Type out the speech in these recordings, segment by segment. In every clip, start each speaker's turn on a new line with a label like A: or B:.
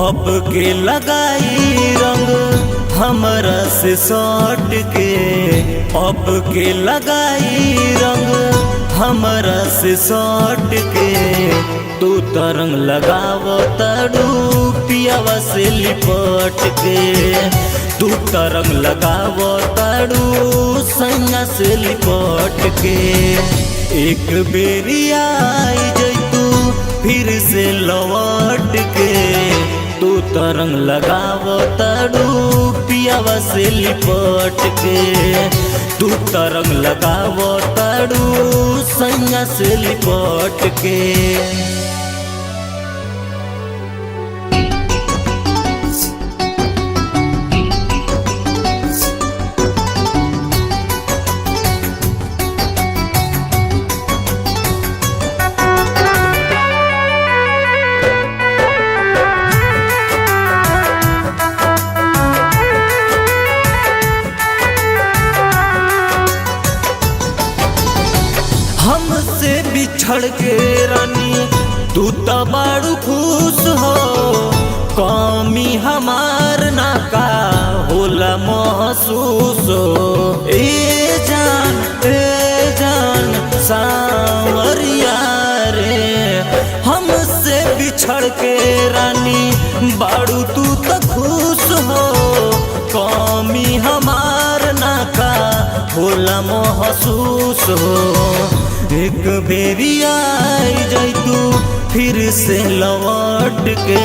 A: अब के लगाई रंग हमरा से सट के, अब के लगाई रंग हमरा से सट के। तू तरंग लगाव तड़ू पियावा से लिपट के, तू तरंग लगाव तड़ू सैया से लिपट के। एक बेरी आई जैतू फिर से लौट के, तू तरंग लगाव तड़ू पियावा से लिपट के, तू तरंग लगाव तड़ू सैया से लिपट के। हमसे बिछड़ के रानी तू तो बड़ू खुश हो, कमी हमार ना का होला महसूस हो। ए जान सांवरिया रे, हमसे बिछड़ के रानी बड़ू तू तो खुश हो, कमी हमार ना का होला महसूस हो। एक बेरी आई जैतू फिर से लौट के,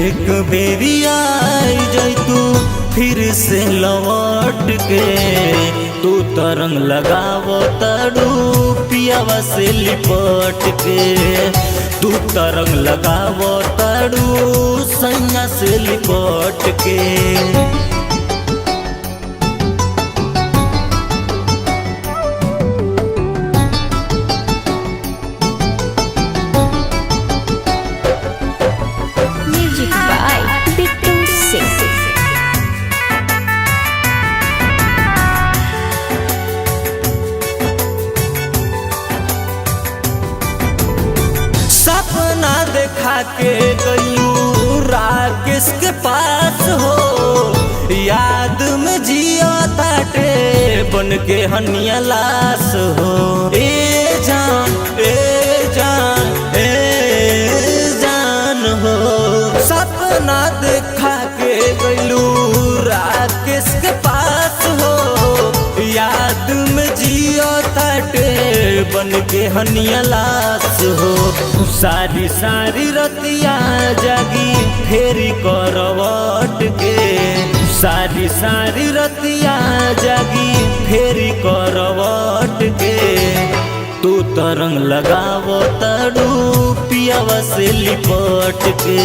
A: एक बेरी आई जैतू फिर से लौट के। तू तरंग लगाव तड़ू पियावा से लिपट के, तू तरंग लगाव तड़ू सैया से लिपट के। सपना देखा के गयू राकेश के पास हो, याद में जिया ताटे बन के हनिया लाश हो। ए जान हो, सपना देखा के गयू राकेश के पास हो, याद में जिया ताटे बन के हनिया लाश हो। सारी सारी रतिया जागी फेरी करवट के, सारी सारी रतिया जागी फेरी करवट के। तू तरंग लगाव तड़ू पियावा से लिपट के।